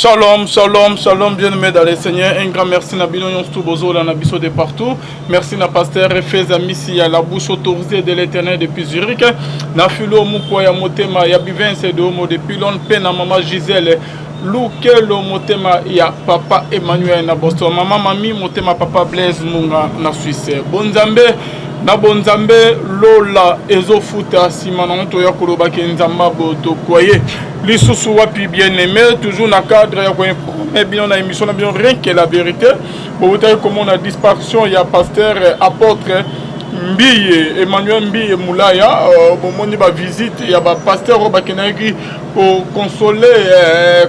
Shalom, shalom, shalom, bien-aimés dans le Seigneur. Un grand merci à Binoyon Stoubozo, la Nabiso de partout. Merci à Pasteur Efez Amissi, à la bouche autorisée de l'Éternel depuis Zurich. Na Filo Mukoya Motema, Yabivense de Homo depuis Longpen, à Maman Gisèle. Lukelo Motema, ya Papa Emmanuel na Boston. Maman Mami Motema, Papa Blaise Munga na Suisse. Bonzambe. Na bonzambe lola ezofuta simana toya koloba kenzamba boto koye lisusu wapi bien aimé toujours na cadre ya ko informer bien na émission na bien rien que la vérité pour vous dire comment on a disparition il y a pasteur apôtre Mbiye Emmanuel Mbiye Moulaya bomoni ba visite ya ba pasteur ba kenaki pour consoler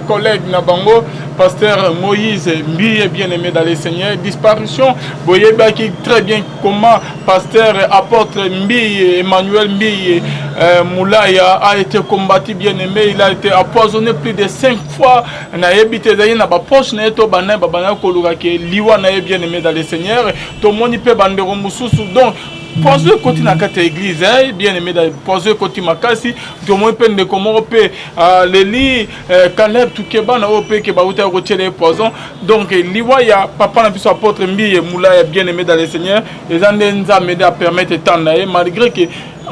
collègue na bango pasteur Moïse Mbiye bien-aimé dans le Seigneur. Disparition voyez qui très bien comment pasteur apôtre Mbiye Emmanuel Mbiye Moulaya a été combattu bien-aimé, il a été empoisonné plus de 5 fois na ebité zayi na ba poche na eto bana babana koluka ke liwa na bien-aimé dans le Seigneur to moni pe bandero mususu donc poser côté na kata église bien aimé dans poser côté makasi to mo pe de comment pe leli Caleb tukeba na ope ke ba uta retirer poison donc liwa ya papa na biso apôtre Mbiye Moulaya bien aimé dans le Seigneur les andenza m'aider à permettre tant malgré que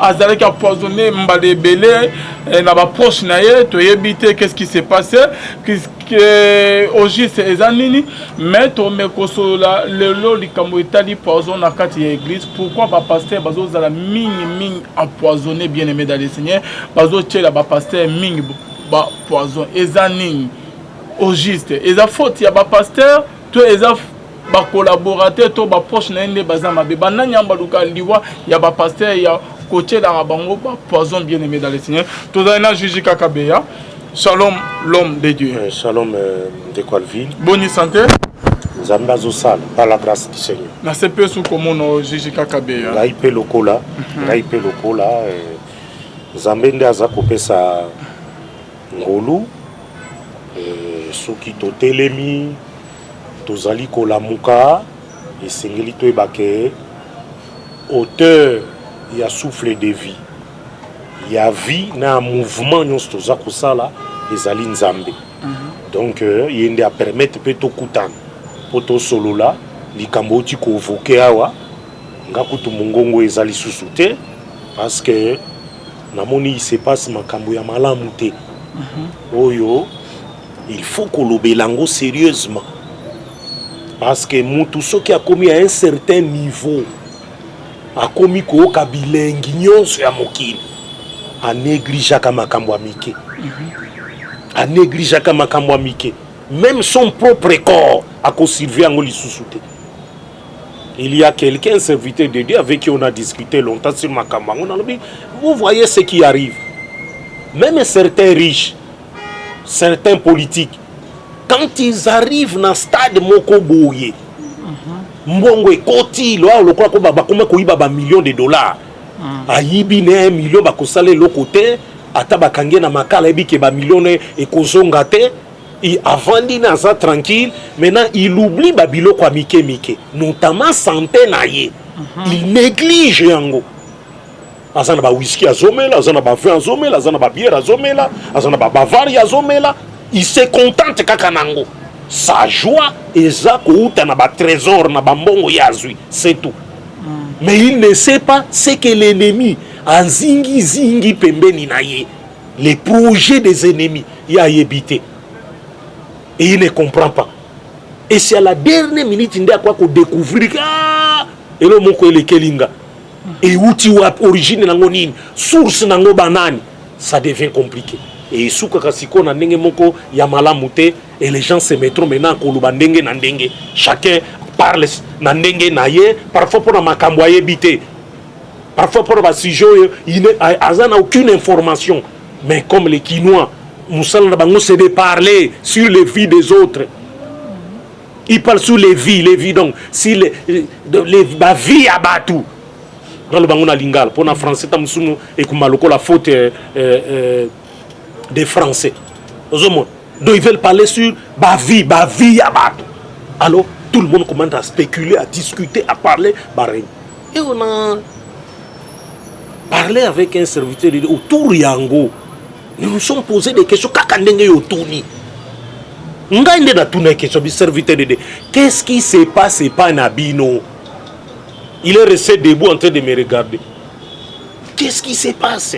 azalaki empoisonné mbale belé na ba proche na ye to yebite qu'est-ce qui s'est passé au juste ezanini mais to mekosola lelo likambo etali poison na kati ya église pourquoi ba pasteur bazo zala mingi empoisonné bien aimé dans le Seigneur bazo tchela ba pasteur mingi ba poison ezanini au juste eza faute ya ba pasteur to eza ba collaborateur to ba proche na ende bazama be bananyamba luka liwa ya ba pasteur ya côté dans la bango poison bien aimé dans le Seigneur tout ça na Jiji Kakabeya. Shalom l'homme de Dieu. Shalom de Colville. Bonne santé. Zamba Zosal par la grâce du Seigneur. Na sepe sous comment no Jiji Kakabeya. Raipe lokola, raipe lokola Zambende azako pesa ngolu soki to telemi tozali kolamuka esengeli to ebake auteur il y a souffle de vie. Il y a vie na un mouvement nyonso toza kosala ezali nzambe. Donc il y a permettre pe to kutana poto solola likambo ti ko voke awa ngakutu mongongo ezali susute parce que namoni il se passe makambo ya malamu te. Oyo il faut kolobelango sérieusement parce que mutu soki a commis à un certain niveau a commis ko kabilengi nyonso ya mokili a négligé makambo amike a négligé makambo amike même son propre corps a conservé en lisusu te. Il y a quelqu'un, un serviteur de Dieu avec qui on a discuté longtemps sur makambo on a dit vous voyez ce qui arrive même certains riches certains politiques quand ils arrivent dans stade moko boye mbongo ekoti lo lokwa ko bakoma ko iba ba millions de dollars ayibi ne 1 million bakosala le côté ata bakange na makala ebi ke ba millions ekozonga te et avant dina ça tranquille maintenant il oublie ba biloko a mike notamment santé na ye il néglige yango azana ba whisky azomela azana ba vin azomela azana ba bière azomela azana ba bavaria azomela il se contente kaka nango sa joie eza kouta na ba trésor na ba mbongo yazui c'est tout. Mais il ne sait pas ce que l'ennemi a zingi pembeni na ye les projets des ennemis il a évité et il ne comprend pas et c'est à la dernière minute il a quoi qu'on découvrir et le moko ele kelinga et outil origine nango nini source nango banani ça devient compliqué. Et souka kasiko na ndenge moko ya malamu te et les gens se mettront maintenant koluba ndenge na ndenge chacun parle na ndenge na ye parfois pour makambo ayebite parfois pour ba sujet il n'a aucune information mais comme les Quinois musala na bango c'est de parler sur les vies des autres. Il parle sur les vies donc si les ba vie abatu dans le bango na lingala pour na français tamsuno et kumaloko la faute des Français. Donc ils veulent parler sur ma vie, alors tout le monde commence à spéculer, à discuter, à parler. Et on a parlé avec un serviteur autour Yango. Nous nous sommes posé des questions. Ngainde na tuna question bi serviteur de qu'est-ce qui se passe pas Nabino? Il est resté debout en train de me regarder. Qu'est-ce qui se passe?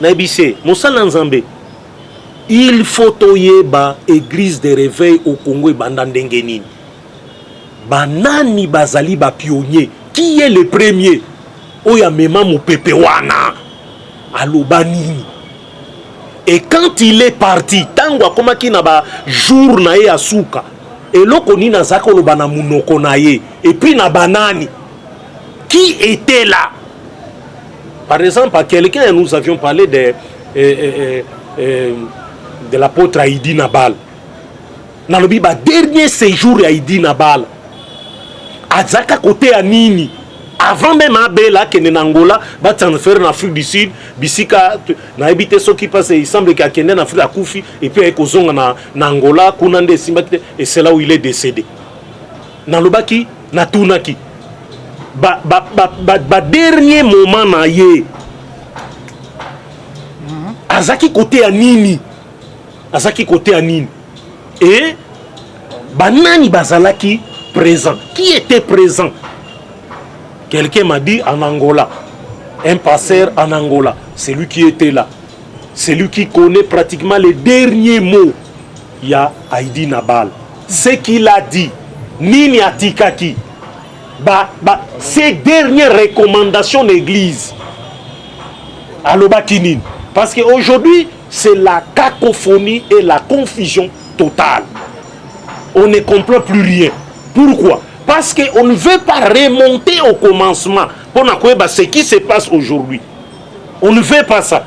Naibise, Moussala Nzambe. Il faut toyeba église de réveil au Congo et Bandandengenini. Banani bazali ba pionnier. Qui est le premier? Oya mema mu pepe wana. Alobani. Et quand il est parti, tango akoma ki na ba jour na ye asuka. Et lokoni na zaka lobana munoko na ye. Et puis na banani. Qui était là? Par exemple, à quelqu'un, nous avions parlé de l'apôtre Haïdi Nabal. Dans le Bible, dernier séjour Haïdi Nabal. Azaka côté à Nini. Avant même Abela, qui est en Angola, va transférer en Afrique du Sud, Bissika, na habité ce qui passe, il semble qu'il y a en Afrique à Koufi, et puis avec Ozong en Angola, Kounande, et c'est là où il est décédé. Dans le Baki, na Tunaki. Dernier moment na ye. Azaki côté à Nini. Azaki côté à Nini. Et banani bazalaki présent. Qui était présent? Quelqu'un m'a dit en Angola. Un pasteur en Angola. C'est lui qui était là. C'est lui qui connaît pratiquement les derniers mots. Il y a Haïdi Nabal. Ce qu'il a dit. Nini Atikaki. Ces dernières recommandations d'église. Alobakinin. Parce qu'aujourd'hui, c'est la cacophonie et la confusion totale. On ne comprend plus rien. Pourquoi? Parce qu'on ne veut pas remonter au commencement. Pour ce qui se passe aujourd'hui. On ne veut pas ça.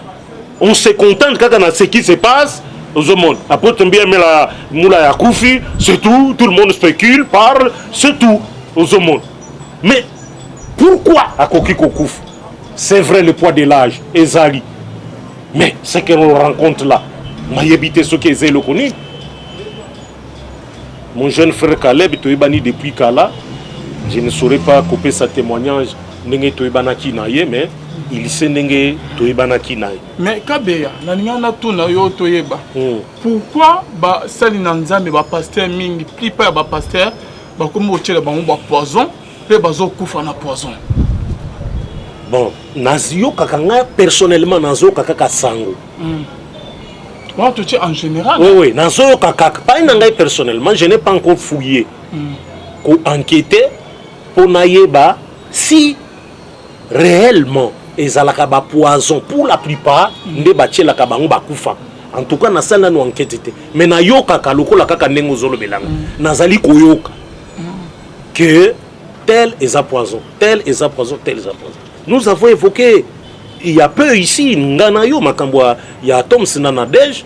On se contente quand on a ce qui se passe au monde. Après, on bien la moula ya Koufi, c'est tout. Tout le monde spécule, parle, c'est tout au monde. Mais pourquoi à Kokiko Kouf? C'est vrai le poids de l'âge, Ezali. Mais ce que l'on rencontre là, Mayebite ce qui est le connu. Mon jeune frère Caleb, depuis Kala, je ne saurais pas couper sa témoignage, mais il sait que mais Kabeya, na tuna yo toyeba. Pourquoi ba salina nzambe ba pasteur mingi, plus pas ba pasteur, ba comme otela ba poison, pe bazo kufa na poison. Bon, nazio kakanga personnellement nazo kakaka sango. Moi tu en général. Oui, nazo kakaka pas nanga personnellement, je n'ai pas encore fouillé. Ko enquêter pour naïeba si réellement ezalaka ba poison pour la plupart nde batiela ka bango bakufa. En tout cas na sala no enquête. Mais na yoka ka lokola kaka ndengo zolo belanga. Nazali koyoka que tel est à poison, tel est à poison, tel est à poison. Nous avons évoqué il y a peu ici nganayo makambwa ya Tom Sinanadej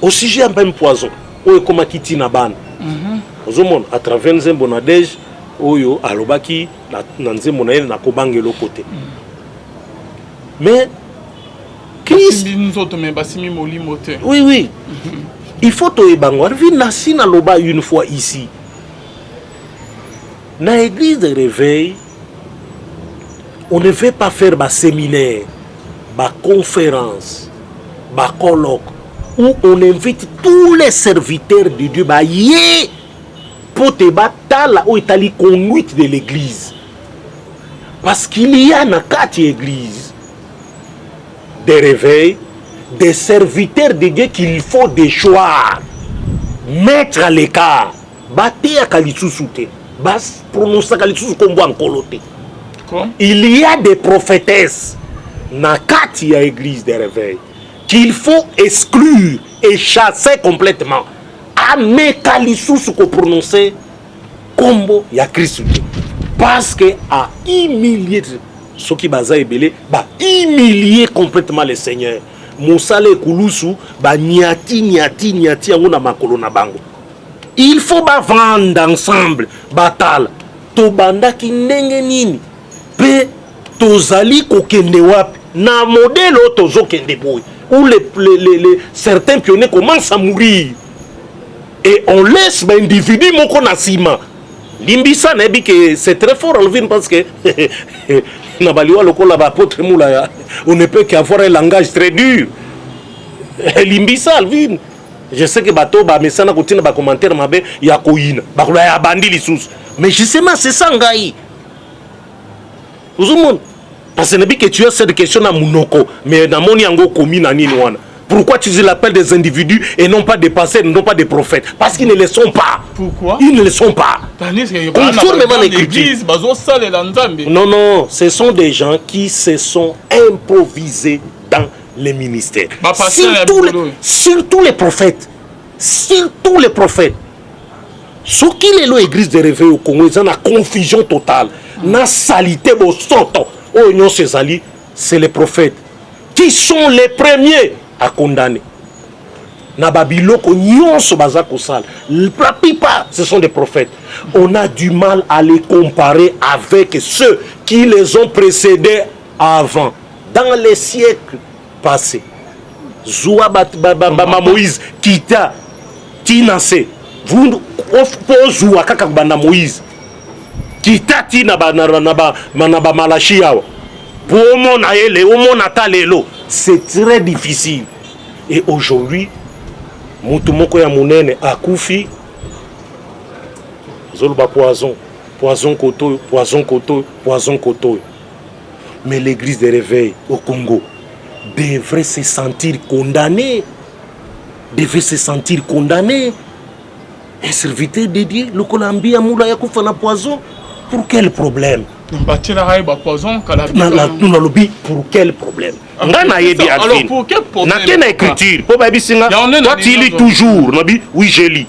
au sujet d'un poison. Oyo koma kiti na ban. Ozomon à travers Nzembo Nadej oyo alobaki na Nzembo na ele na kobangelo côté. Mais Christ oui oui. Il faut toyebango vi nasina loba une fois ici. Dans l'église de réveil, on ne veut pas faire des séminaires, des conférences, des colloques, où on invite tous les serviteurs de Dieu pour te battre là où est la conduite de l'église. Parce qu'il y a dans 4 églises de réveil, des serviteurs de Dieu qu'il faut des choix, mettre à l'écart, battre à Kalitsusute. Il y a des prophétesses dans 4 églises de réveil qu'il faut exclure et chasser complètement. Amekalisous qu'on prononcer combo ya Christ. Parce que à humilier ceux qui baza ebele, ba humilier complètement le Seigneur. Moussale Koulousou, ba niati anguna makolo na bango. Il faut vendre ensemble batal to banda ki ndenge nini pe tozali kokende wapi na modèle tozo kende boy où les certains pionniers commencent à mourir et on laisse ben individu moko na sima limbisa na bi que c'est très fort Alvin parce que na baliwa lokola ba apôtre moula on ne peut qu'avoir un langage très dur limbisa Alvin Je sais que bato ba mesana kotina ba commentaire mabe ya koina ba kola ya bandi lisusu mais justement c'est ça ngai Ouzumon parce que que tu as cette question na munoko mais na moni yango komi na nini wana pourquoi tu l'appelles des individus et non pas des pasteurs non pas des prophètes parce qu'ils ne le sont pas. Pourquoi? Ils ne le sont pas conformément l'écriture. Non ce sont des gens qui se sont improvisés dans les ministères. Surtout les prophètes. Surtout les prophètes. Ce qui est l'église de réveil au Congo, ils ont la confusion totale. La salité, c'est les prophètes qui sont les premiers à condamner. La plupart, ce sont des prophètes. On a du mal à les comparer avec ceux qui les ont précédés avant, dans les siècles passés. Zoua Moïse, Kita, Tinase, vous Zoua Kakabanda Moïse, Kita Tina Malachia, pour mon aïe, mon atalelo, c'est très difficile. Et aujourd'hui, Moutoumoko ya Mounene a Koufi, Zolba poison, poison koto, poison koto, poison koto. Mais l'église de réveil au Congo devrait se sentir condamné. Devait se sentir condamné. Un serviteur de Dieu, le Colombie, Amoula Yakoufa na poison. Pour quel problème? Pour quel problème? Alors pour quel problème? Écriture. Toi tu lis toujours. Oui, je lis.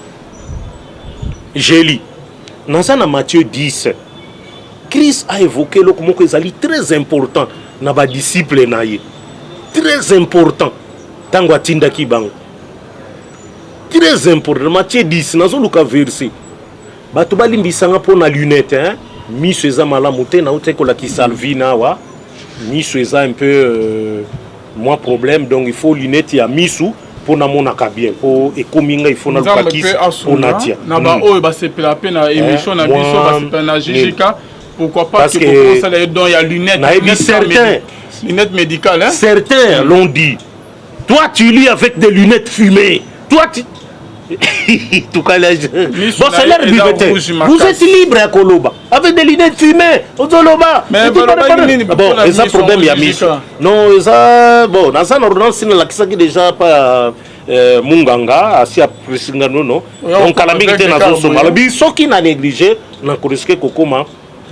Je lis. Dans Matthieu 10, Christ a évoqué le mot très important dans les disciples. Très important. Tango Tinda Kibango. Très important. Matthieu 10, dans le verset. Batubali mbisanga pour la lunette, hein? Miso eza malamu te na uteko la kisalvina wa. Miso eza un peu moins problème, donc il faut lunette ya misu pour na monaka bien. Pour ekominga il faut na lukakis pour natia. Na ba oyo ba sepela pe na émission na biso ba sepela na Jijika. Pourquoi pas que pour ça les dons il y a lunettes. Lunettes médicales, hein? Certains l'ont dit. Toi tu lis avec des lunettes fumées. Toi tu tout cas, bon, c'est l'air bigoté. Vous êtes libre à Koloba. Avec des lunettes fumées. Au Zoloba. Mais bon, et ça problème, il y a mis. Non, ça, bon, dans ça, l'ordonnance, il y a déjà pas Munganga, asi à Pressingano, non. Donc, à la milité, dans ce moment, ceux qui n'ont négligé, n'ont risqué Kokoma.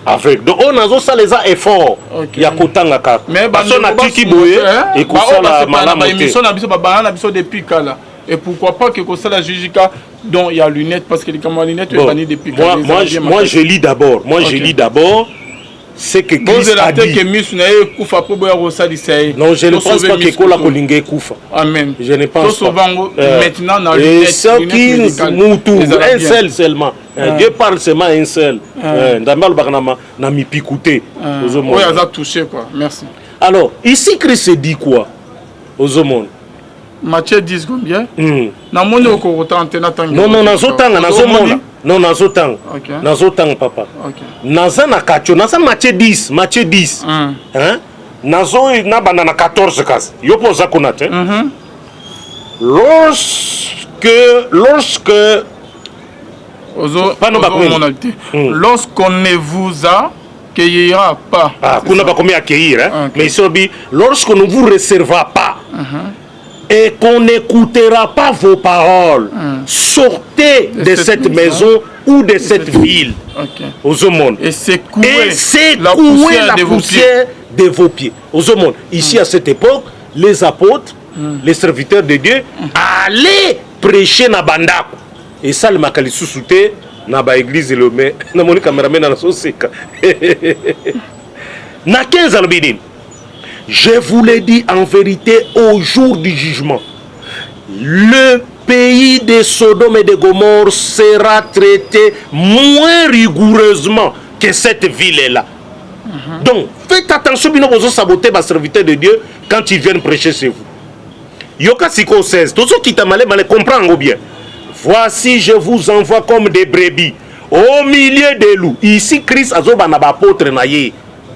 Avec. Donc, on a ça les efforts. Il y a Kotanga. Mais, on a tout qui bouille. Et qu'on ça, la malamité. Et pourquoi pas que la Jijika dont il y a lunettes parce que les lunettes sont bannies depuis. Moi je lis d'abord. Je lis d'abord ce que Christ a dit. Non, je ne pense pas que Kola Kolingé Koufa. Amen. Je ne pense pas. Maintenant dans et ceux qui moutou un seul seulement. Dieu parle seulement un seul. Ndamal Barnama n'a mis picouté. Oui, ça a touché quoi. Merci. Alors, ici Christ dit quoi aux hommes? Matthieu 10 combien? Non, papa. Naza na kacho, naza Matthieu 10, Matthieu 10. Hein? Nazo na banana 14 cas. Yo posa konate. Lorsqu'on ne vous accueillera pas. Ah, qu'on n'a pas commis accueillir, hein? Mais ici, lorsqu'on ne vous réservera pas. Et qu'on n'écoutera pas vos paroles, sortez de cette maison ou de cette ville. Aux hommes. Et secouez la poussière de vos pieds. Aux hommes. Ici, à cette époque, les apôtres, les serviteurs de Dieu, allaient prêcher na bandako. Et ça, le makali sous-souté, na ba église le met, na moni cameraman na soseka. Na 15 ans, je vous l'ai dit en vérité au jour du jugement. Le pays de Sodome et de Gomorrhe sera traité moins rigoureusement que cette ville-là. Donc, faites attention, vous saboter ma serviteur de Dieu quand ils viennent prêcher chez vous. Yoka Siko 16, tout ce qui t'a mal comprendre bien. Voici, je vous envoie comme des brebis au milieu des loups. Ici, Christ a zoba na ba apôtre na ye.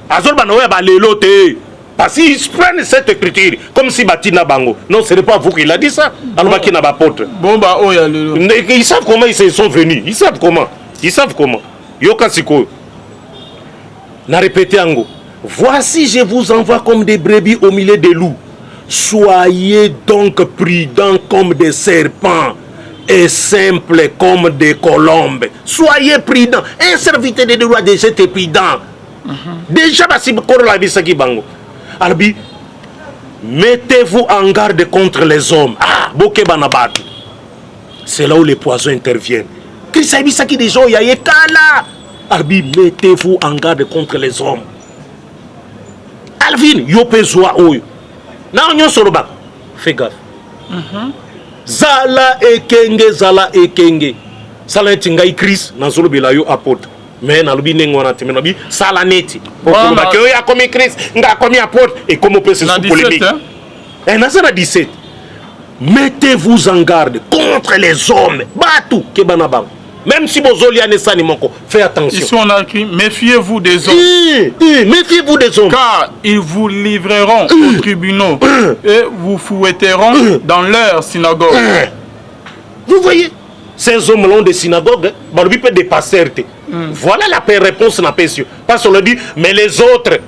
A zoba na ba lelote. Parce qu'ils prennent cette écriture comme si Batina Bango. Non, ce n'est pas vous qui l'a dit ça. Alors qui n'a pas apôtre. Bon bah oh ya le. Ils savent comment ils se sont venus. Ils savent comment. Ils savent comment. Yoka Siko. N'a répété Ango. Voici, je vous envoie comme des brebis au milieu des loups. Soyez donc prudents comme des serpents et simples comme des colombes. Soyez prudents. Un serviteur de droit déjà était prudent. Déjà, si vous avez bango. Albi, mettez-vous en garde contre les hommes. Ah, boke banabatu. C'est là où les poisons interviennent. Christ a dit ça qui des gens, il y a là. Albi, mettez-vous en garde contre les hommes. Alvin, yope zoa oyo. Na onyo soroba. Fais gaffe. Zala ekenge, zala ekenge. Sala etingai Christ, na zolo belayo apôtre. Mais na lobi nengona te menabi sala neti. Pourquoi ba ke ya comme Christ, nga comme apôtre et comme on peut se sous polémique. Et na 17. Mettez-vous en garde contre les hommes. Batu ke banabang. Même si vos olianes sani moko, faites attention. Ici on a écrit méfiez-vous des hommes. Méfiez-vous des hommes. Car ils vous livreront aux tribunaux et vous fouetteront dans leur synagogue. Vous voyez, ces hommes l'ont des synagogues, des pasteurs. Voilà la réponse n'a pas su. Parce qu'on le dit, mais les autres,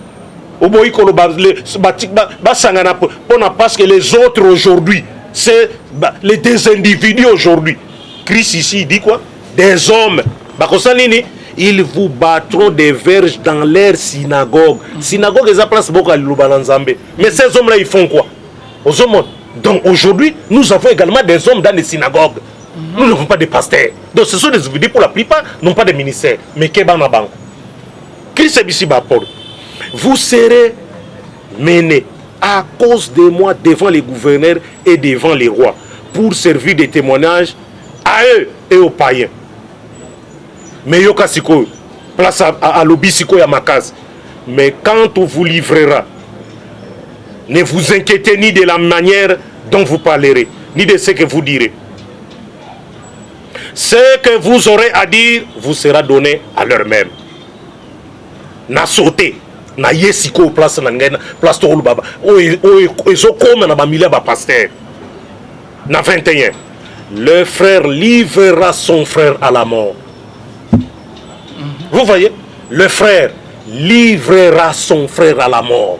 parce que les autres aujourd'hui, c'est des individus aujourd'hui. Christ ici, il dit quoi? Des hommes. Ils vous battront des verges dans leur synagogue. Synagogue, ils place beaucoup à l'Ubananzambe. Mais ces hommes-là, ils font quoi? Aux hommes. Donc aujourd'hui, nous avons également des hommes dans les synagogues. Nous n'avons pas de pasteurs. Donc ce sont des individus pour la plupart, non pas des ministères. Mais Kebanabank. Christ est ici, vous serez menés à cause de moi devant les gouverneurs et devant les rois pour servir de témoignage à eux et aux païens. Mais yoka siko, place à l'obisiko ya makaz. Mais quand on vous livrera, ne vous inquiétez ni de la manière dont vous parlerez, ni de ce que vous direz. Ce que vous aurez à dire vous sera donné à l'heure même. Na sauté, na yesiko place na ngena, place to baba. Ozo comme na bamila ba pasteur. Na 21. Le frère livrera son frère à la mort. Vous voyez, le frère livrera son frère à la mort.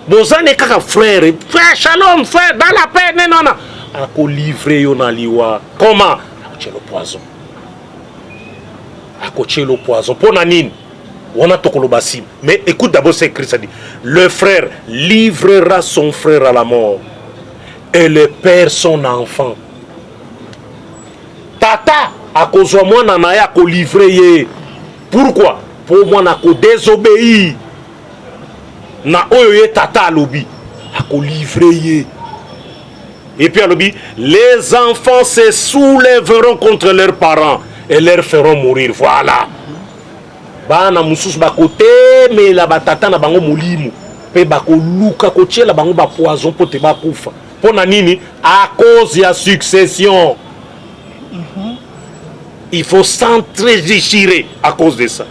Bozane kaka frère, frère shalom, frère, dans la paix, non, non. Ako livrer yo na liwa. Comment? Ako le poison. Ako le poison. Pour nanine, on a tokolo basim. Mais écoute d'abord ce que Christ a dit. Le frère livrera son frère à la mort. Et le père son enfant. Tata, à cause de moi, nana ya ko livrer. Pourquoi? Pour moi, na ko désobéir. Na oyo tata alobi, a ko livrer. Et puis alobi, les enfants se soulèveront contre leurs parents et leur feront mourir. Voilà. Bana mususu ba côté mais la batata na bango molimu. Pe ba ko luka ko tiela bango ba poison pour te ba kufa. Pona nini? À cause de la succession. Il faut s'entre-déchirer à cause de ça.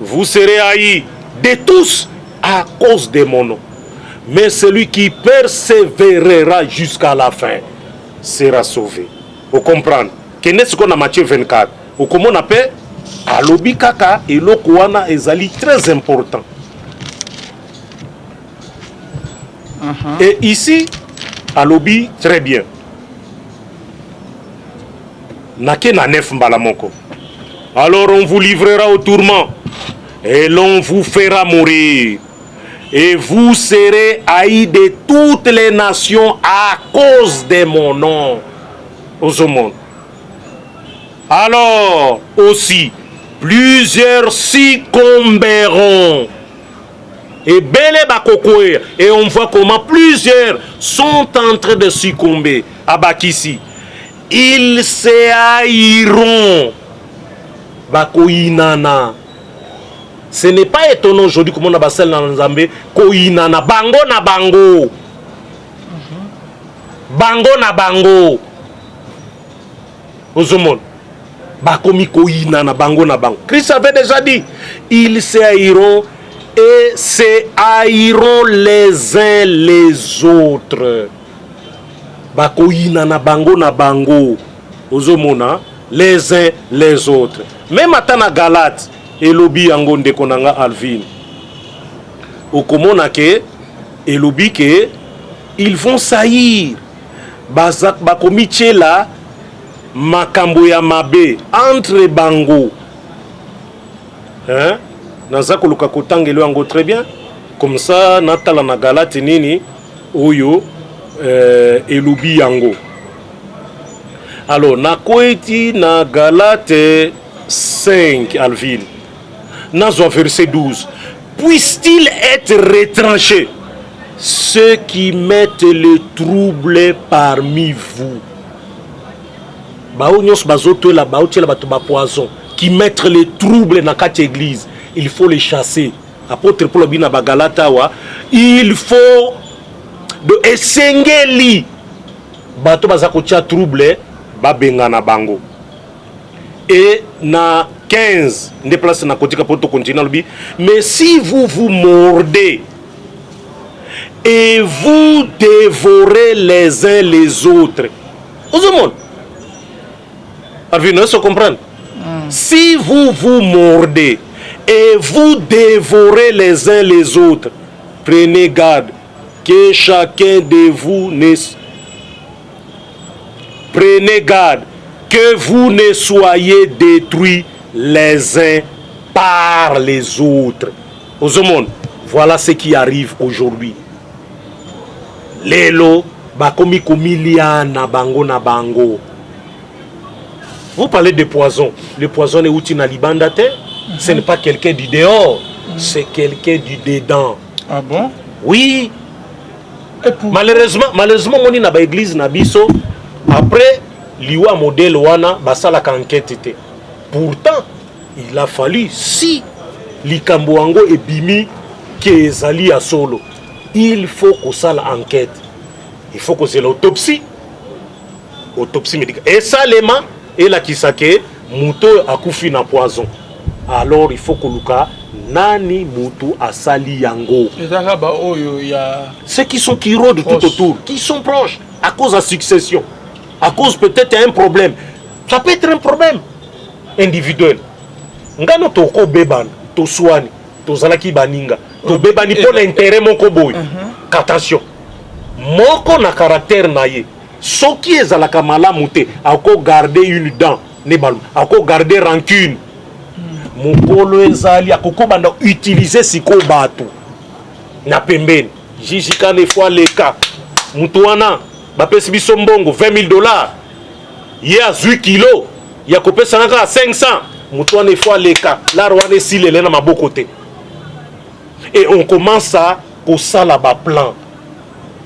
Vous serez haïs de tous à cause de mon nom. Mais celui qui persévérera jusqu'à la fin sera sauvé. Vous comprenez? Qu'est-ce qu'on a Matthieu 24? Ou comment on appelle? Alobi kaka et l'okouana ezali très important. Et ici, alobi très bien. Alors on vous livrera au tourment et l'on vous fera mourir. Et vous serez haïs de toutes les nations à cause de mon nom. Au monde. Alors aussi, plusieurs succomberont. Et et on voit comment plusieurs sont en train de succomber à Bakissi. Ils se haïront. Bakoinana. Ce n'est pas étonnant aujourd'hui comme on a basel dans le Zambé. Koinana. Bango na bango. Bango na bango. Ozomon. Bakomi koinana. Bango na bango. Christ avait déjà dit. Ils se haïront et se haïront les uns les autres. Bakoyina na bango ozomona les uns les autres. Même atana Galate elobi yango ndeko nanga Alvin. Okomona ke elobi ke ils vont saillir. Bakomichela makambo ya mabe entre bango. Hein? Naza koluka kotangelo yango très bien. Comme ça natala na Galate nini oyo elobi yango. Alors nakoeti na Galate 5 Alvin. Nazo verset 12. Puisse-t-il être retranché ceux qui mettent le trouble parmi vous. Baonyos bazoto la baotiela bato ba poison qui mettent le trouble na kati église. Il faut les chasser. Apôtre Paul bina bagalata wa, il faut de esengeli bato bazakotia trouble ba bengana bango. Et na 15 nde place na kotika poto continue lobi, mais si vous vous mordez et vous dévorez les uns les autres. Vous monde. Vous comprendre? Si vous vous mordez et vous dévorez les uns les autres, prenez garde que chacun de vous ne... Prenez garde que vous ne soyez détruits les uns par les autres. Aux monde, voilà ce qui arrive aujourd'hui. Lelo bakomi komilia na bango. Vous parlez de poison. Le poison est outil na libanda te. Ce n'est pas quelqu'un du dehors, c'est quelqu'un du dedans. Ah bon? Oui. Malheureusement moni na ba église na biso après liwa modèle wana basala enquête te. Pourtant, il a fallu si likambo wango ebimi ke ezali ya solo. Il faut qu'on fasse l'enquête. Il faut qu'on fasse l'autopsie. Autopsie médicale. Et ça, l'élément, et la kisake, mouto a koufi na poison. Alors, il faut que Luka, nani mouto a sali yango. Ceux qui rôdent tout autour, qui sont proches, à cause de la succession, à cause peut-être d'un problème. Ça peut être un problème individuel. Ngano toko beban, to swani, to zalaki baninga. To bebani pour l'intérêt moko boy. Attention. Moko na caractère na ye. Soki ezalaka malamu te, ako garder une dent, ne balu. Ako garder rancune. Mokolo ezali akoko banda utiliser siko bato. Na pembeni. Jijika ne fois le cas. Mutu wana bapesi biso mbongo $20,000. Ye azui kilo. Ya kopesa naka 500. Mutu wana fois le cas. La rwane silele na maboko te. Et on commence à kosala ba plan.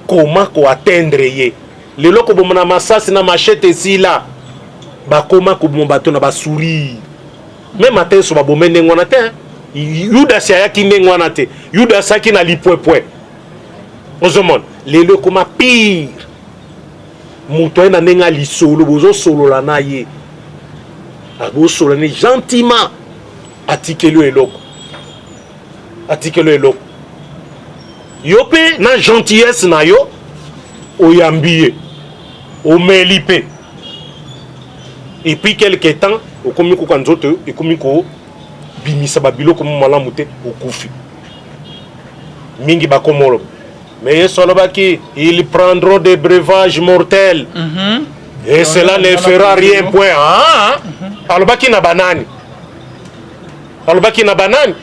Comment ko atteindre ye. Le loko bomana masasi na machete si là. Ba comment ko bombato na ba sourire. Même matin so ba bomene ngwana te. Yuda sia ki ngwana te. Yuda saki na lipwepwe. Ozomon, le loko ma pire. Muto na nenga lisolo bozo solo la na ye. Abo solo ni gentiment atikelo eloko. Article eloko. Yope na gentillesse na yo oyambiye omelipe. Et puis quelque temps okomi ko kanzoto ekomi ko bimisa babilo ko malamu te okufi. Mingi bakomolo. Mais solobaki ils prendront des breuvages mortels. Et cela ne fera rien point. Alobaki na banani. Alobaki na banani.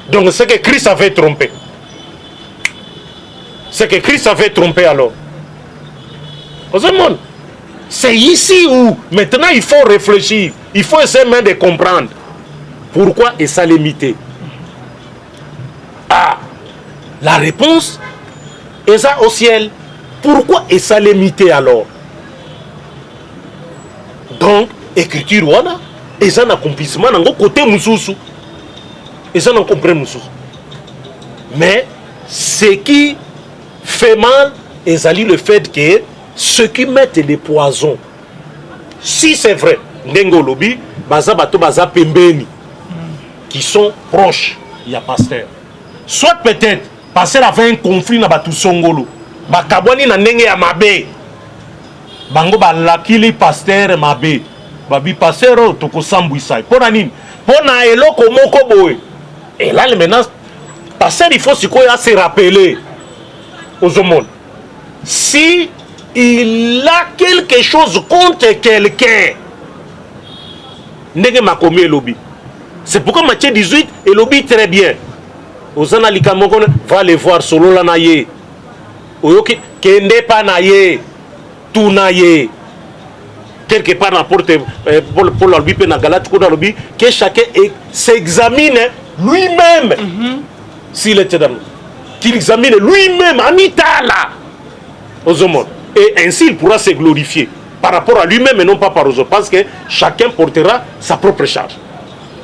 Donc c'est que Christ avait trompé. C'est que Christ avait trompé alors. C'est ici où maintenant il faut réfléchir. Il faut essayer même de comprendre. Pourquoi est ça limité? Ah, la réponse est ça au ciel. Pourquoi est ça limité alors? Donc, écriture wana, et ça n'accomplissement dans côté mususu. Et ça n'en comprend pas. Mais ce qui fait mal est le fait que ceux qui mettent des poisons, si c'est vrai, Ndengolobi, baza bato baza pembeni, qui sont proches, il y a pasteur. soit peut-être passer avait un conflit na batu songolo bakabwani na ndenge ya mabe bango balakili pasteur mabe babi pasteur tokosambwisa mpona nini mpona eloko moko boye et là maintenant pasteur il faut sikoyo se rappeler aux hommes si il a quelque chose contre quelqu'un ndenge makomi elobi c'est pourquoi Matthieu 18 elobi très bien ozana likamoko va les voir solo la na ye oyoki kende pa na ye tout na ye quelque part na porte pour la pe na Galate ko na lobi que chacun s'examine lui-même s'il est dans qu'il examine lui-même Anitala aux hommes et ainsi il pourra se glorifier par rapport à lui-même et non pas par aux autres parce que chacun portera sa propre charge.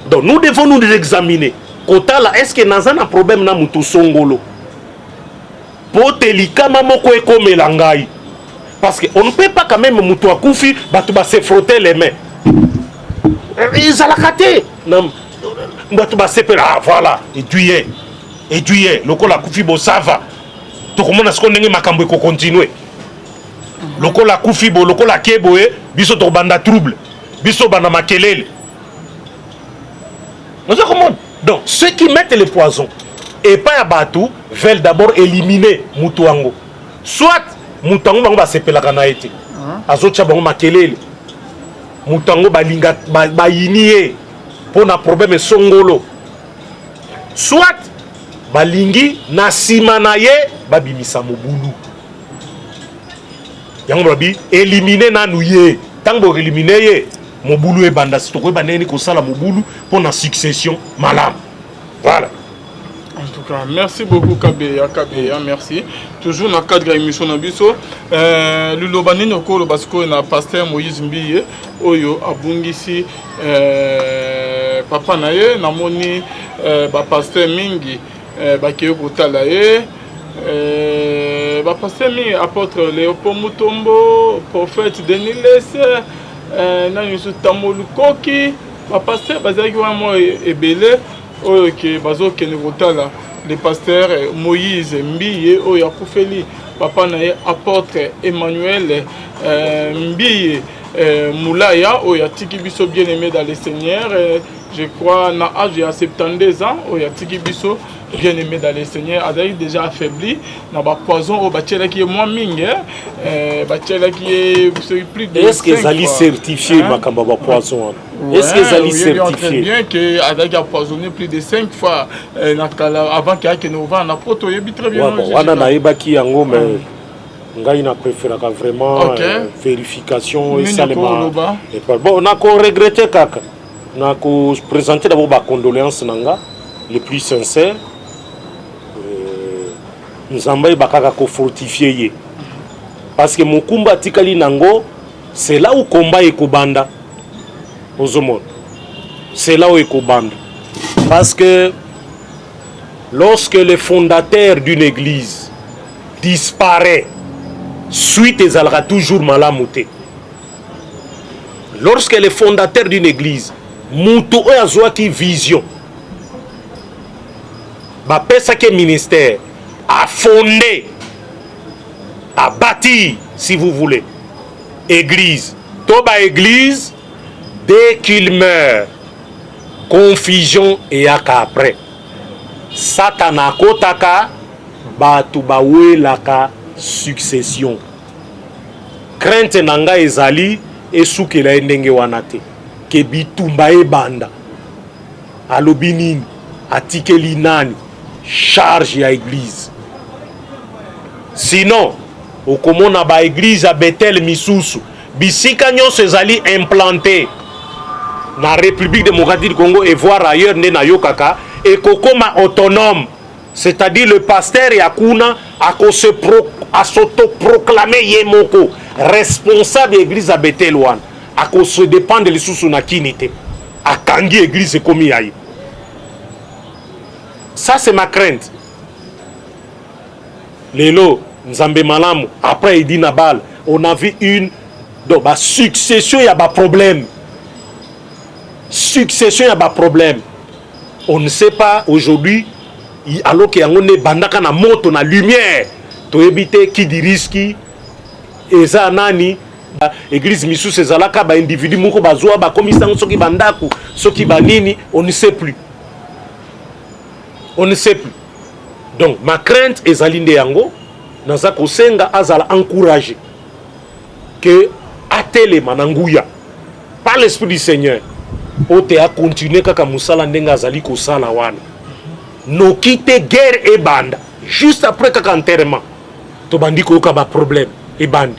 Donc nous devons nous examiner. Kotala, est-ce que nous avons un problème na mutu songolo? Potelika mamoko eko melangai. Parce qu'on ne peut pas quand même mutu akufi batu ba se frotter les mains. Ils ont la kate. Batu ba se ah voilà, étuyer. Étuyer, lokola kufi bo sava. To komona ce qu'on makambo ko continuer. Lokola kufi bo lokola kebo e biso to banda trouble. Biso banda makelele. Nous avons donc ceux qui mettent les poisons et pas à Batou veulent d'abord éliminer Moutouango. Soit Moutouango va se peler à été. Azotia bango makelele. Moutouango balinga ba yinie pour na problème songolo. Soit balingi na simanaye babimisa mobulu. Yango babi éliminer na nouye. Tango éliminer ye mobulu e banda sitoko baneni ko sala mobulu pour la succession malam. Voilà. En tout cas, merci beaucoup Kabeya, merci. Toujours dans le cadre de l'émission Nabiso, le Lobani Noko, parce que na pasteur Moïse Mbiye, Oyo Abungisi, Papa Naye, Namoni, pasteur Mingi, Bakeo Kotalaye, pasteur Mingi, apôtre Léopold Mutombo, prophète Denis Lesse, Nanyusu Tamolukoki, pasteur Bazaki Wamo Ebele, Oyoke Bazoke Nevotala, le pasteur Moïse Mbiye, Oyakufeli, Papa Naye, apôtre Emmanuel Mbiye Moulaya, Oyatiki Biso bien aimé dans le Seigneur, je crois, na âge de 72 ans, Oyatiki Biso bien aimé dans le Seigneur, a déjà affaibli, na ba poison au bachela qui est moins mingue, bachela qui est plus de. Est-ce que Zali certifié makamba ba poison? Est-ce que Zali certifié? Bien que Adagi a poisonné plus de 5 fois avant qu'il y ait Nova na poto yebi très bien. Wana na ebaki yango mais ngai na préféré vraiment vérification et ça les bon on a qu'on regretter kaka. Na ko présenter d'abord ba condoléances nanga les plus sincères. Nzambe bakaka ko fortifier parce que Mukumba tikali nango c'est là où combat ekobanda aux hommes. C'est là où ekobanda parce que lorsque le fondateur d'une église disparaît suite ils alra toujours malamouté. Lorsque le fondateur d'une église mutu azwa ki vision ba pesa ke ministère à fonder, à bâtir, si vous voulez, église. Toba église, dès qu'il meurt, confusion et après. Satana kotaka, batubawe laka succession. Crainte nanga ezali, et soukela endenge wanate. Ke bitumba e banda. Alobinini, atikeli nani, charge ya église. Sinon, au komona ba église à Bethel Misusu, bisika nyonso ezali implanté na République démocratique du Congo et voir ailleurs ne na yokaka et kokoma autonome, c'est-à-dire le pasteur yakuna a s'auto-proclamer yemoko responsable église à Bethel wan a se dépendre les sous na kinité a kangi église comme yayi. Ça c'est ma crainte. Lelo, Nzambe Malamu, après il dit Nabal, on a vu une donc, succession, il y a un problème. Succession, il y a un problème. On ne sait pas aujourd'hui alors que yango ne bandaka na moto na lumière to éviter qui dirige qui eza nani église misusu ezalaka ba individu moko bazwa ba komisango soki bandaku soki banini on ne sait plus donc ma crainte ezali nde yango naza kosenga azala encourager que atelema na nguya par l'esprit du Seigneur ote a continuer kaka musala ndenge azali kosala wana noki te guerre ebanda juste après kaka enterrement tobandi koyoka ba problème ebandi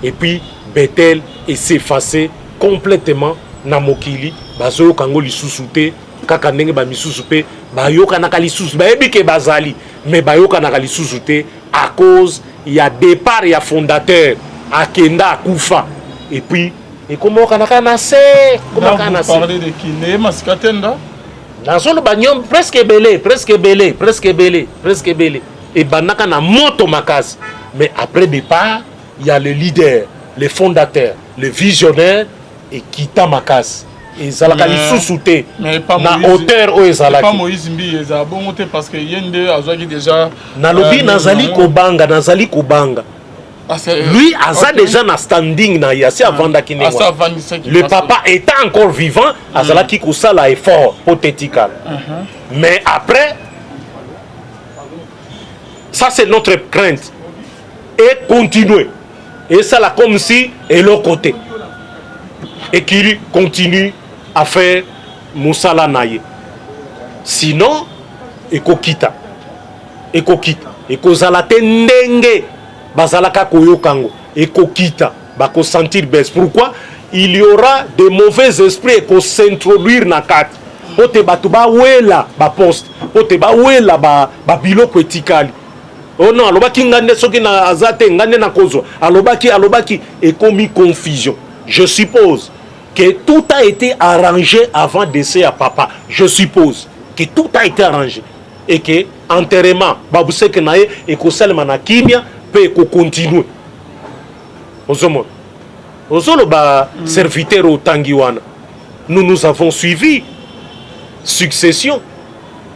et puis Bethel s'effacer complètement na mokili bazoyoka ngo lisusu te kaka ndenge ba misusu pe bayoka naka lisusu bayebi ke bazali mais bayoka naka lisusu te à cause il y a départ il y a fondateur akenda akufa et puis et comment kanaka na se comment kana se parler de kiné maskatenda dans son bagnon presque belé et banaka na moto makasi mais après départ il y a le leader le fondateur le visionnaire et kita makasi et zalaka lisusu te na hauteur o ezalaki pas Moïse Mbi eza bongo te parce que yende azwaki déjà na lobi nazali kobanga lui aza déjà na standing na yasi avandaki ndenge le papa étant encore vivant azalaki kosala effort hypothétical mais après ça c'est notre crainte et continuer et ça là comme si et l'autre côté et qu'il continue à faire musala naye sinon ekokita ekozala te ndenge bazalaka koyokango ekokita bako sentir baisse. Pourquoi? Il y aura de mauvais esprits qui s'introduire na kati pote batu ba wela ba poste pote ba wela ba biloko etikali. Oh non, alobaki ngande soki na azate ngande na kozo alobaki ekomi confusion. Je suppose que tout a été arrangé avant décès à papa. Je suppose que tout a été arrangé et que enterrement babuseke nae ekosalema na kimia pe ko continue. Ozolo ba serviteur au Tangiwana. Nous avons suivi succession.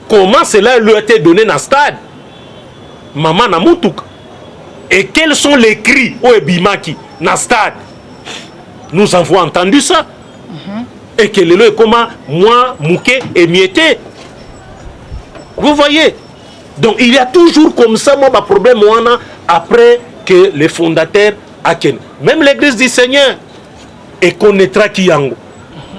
Comment cela lui a été donné dans le stade? Maman na mutuka. Et quels sont les cris au Ebimaki dans le stade? Nous avons entendu ça. Et que le comment moi, Mouké et Miete. Vous voyez? Donc il y a toujours comme ça moi ma problème après que les fondateurs Aken. Même l'église du Seigneur et connaîtra qui yango.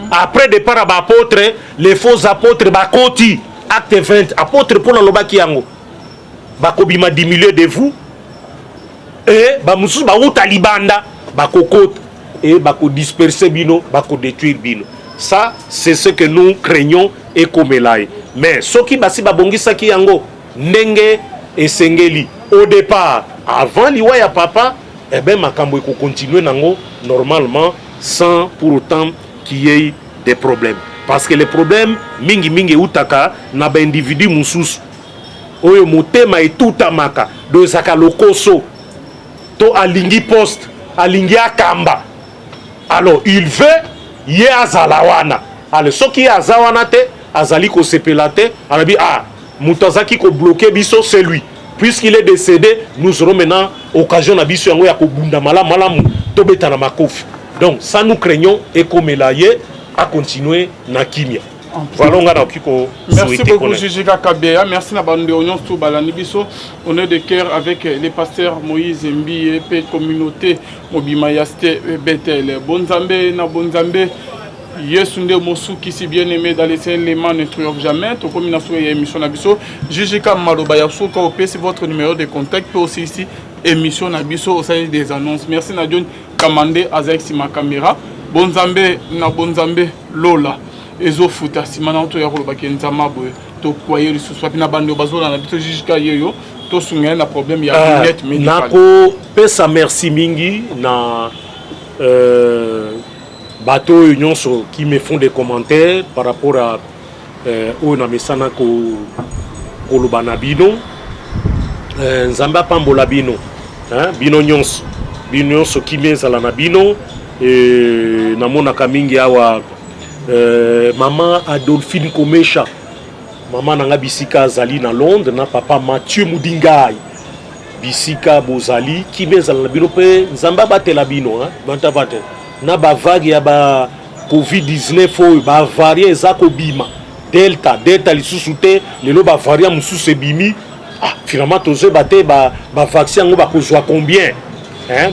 Après départ à apôtre, les faux apôtres bakoti acte 20 apôtre pour la loba ki yango. Bakobima diminuer de vous et ba musu ba uta libanda bakokot et bako disperser bino bako détruire bino. Ça c'est ce que nous craignons et comme là. Mais soki basi babongisa ki yango ndenge et sengeli au départ avant liwa ya papa eh ben makambo eko continuer nango normalement sans pour autant qu'il y ait des problèmes parce que les problèmes mingi utaka na ba individu mususu oyo motema etutamaka do zaka lokoso to alingi poste alingi akamba alors il veut ye azalawana alors soki azawana te azali ko sepela te arabi ah mutazaki ko bloquer biso c'est lui. Puisqu'il est décédé, nous aurons maintenant occasion à biso yango ya ko bunda malamu to betana makofi. Donc ça nous craignons et comme elaye à continuer na kimia. Voilà on a kiko. Merci beaucoup Jijika Kabea, merci na bande oignon tout balani biso. On est de cœur avec les pasteurs Moïse Mbi et pe communauté Mobima Yaste Bethel. Bonzambe na bonzambe. Yesunde Mosu qui si bien aimé dans les éléments ne triomphe jamais. Tout comme il y a émission Nabiso. Jijika Maloba Yasuka OP, c'est votre numéro de contact. Peut aussi ici émission Nabiso au sein des annonces. Merci Nadion Kamande Azek Sima Caméra. Bonzambe na bonzambe Lola. Ezo Futa Simana to Yaroba Kenzama Boy. To Koye Rissus Papina Bando Bazola Nabito Jijika Yeyo. To Sunga na problème ya vignette médicale. Nako pesa merci mingi na bateau union qui me font des commentaires par rapport à où na mesana ko kolobana bino nzamba pambola bino hein bino nyonso qui mezala na bino na mona kamingi awa maman Adolphine Komesha maman nanga bisika azali na Londres na papa Mathieu Mudingai bisika bozali kimezala na bino pe nzamba batela bino bantavate na ba vague ya ba COVID-19 oyo ba variant ezako bima delta lisusu te lelo ba variant mususu ebimi finalement tozo bate ba vaccin ngo bakozwa combien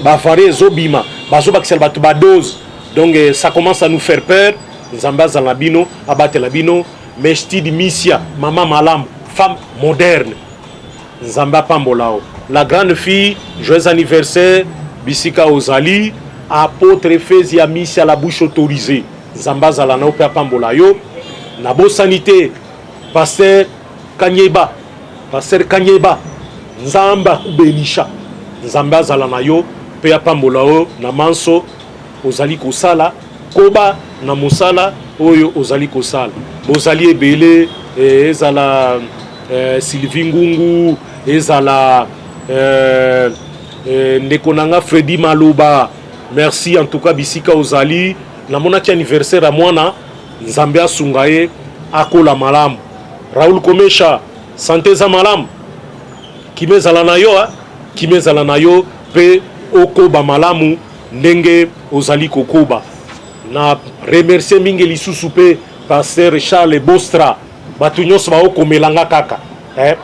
ba variant ezobima bazo bakisela bato ba dose donc ça commence à nous faire peur nzamba azala bino abatela bino Mestidi Missia maman malam femme moderne nzamba pambolao la grande fille joyeux anniversaire bisika ozali apôtre Efezi ya Missia la bouche autorisée nzamba azala na ope pambola yo na bo sanité pasteur Kanyeba nzamba kubenisha nzamba azala na yo pe pambola yo na manso ozali kosala koba na mosala oyo ozali kosala bozali ebele ezala Sylvie Ngungu ezala ndeko nanga Freddy Maloba merci en tout cas bisika ozali na monaki anniversaire à mwana nzambe asunga ye akola malamu Raoul Komesha santé za malamu kimezala na yo pe okoba malamu ndenge ozali kokoba na remercier mingi lisusu pe pasteur Charles Bostra batu nyonso baokomelanga kaka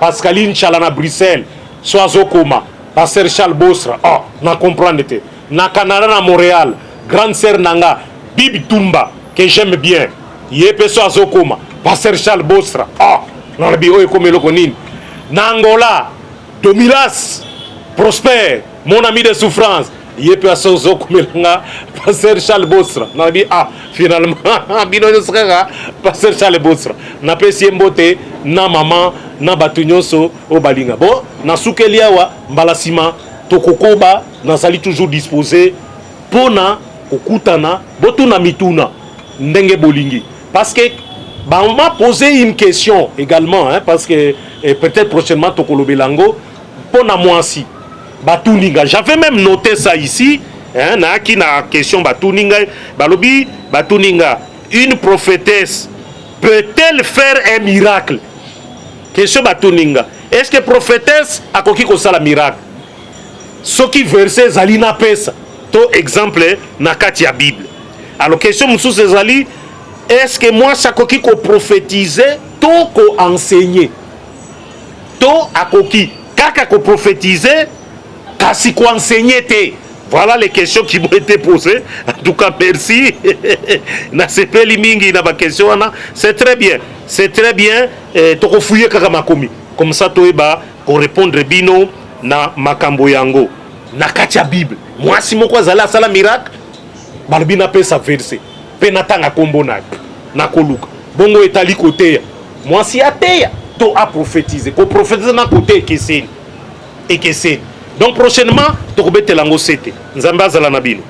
Pascaline Chala na Bruxelles so azokoma pasteur Charles Bostra na comprendre te na Canada na Montréal grande sœur nanga Bibi Tumba que j'aime bien yepe so azokoma pasteur Charles Bostra na bi oyo komeloko nini na Angola Domilas Prosper mon ami de souffrance yepe asozo komelanga pasteur Charles Bostra na bi finalement bino nyosaka pasteur Charles Bostra na pesi mbote na maman na batu nyonso o balinga bon na sukeli awa mbalasima tokokoba nazali toujours disposé pona kokutana botuna mituna ndenge bolingi parce que on m'a posé une question également parce que peut-être prochainement tokolobelango pona mwasi batuninga j'avais même noté ça ici na ki na question batuninga balobi batuninga une prophétesse peut-elle faire un miracle question batuninga est-ce que prophétesse akoki kosala miracle soki verset zali na pesa to exemple na kati ya Bible alors question mususu ezali est-ce que moi sakoki ko prophétiser to ko enseigner to akoki kaka ko prophétiser kasi ko enseigner te. Voilà les questions qui m'ont été posées. En tout cas, merci. C'est très bien. C'est très bien. Comme ça, tu vas répondre bino na makambo yango. Na katia Bible. Moi, si mon zala sala miracle, balbina pe sa verset. Pe natanga kombo na koluka. Bongo etali côté. Moi, si ateya, to a prophétisé. Ko prophétiser na côté ekeseni. Donc prochainement, tu vas te lango sete. Nzamba zala nabino.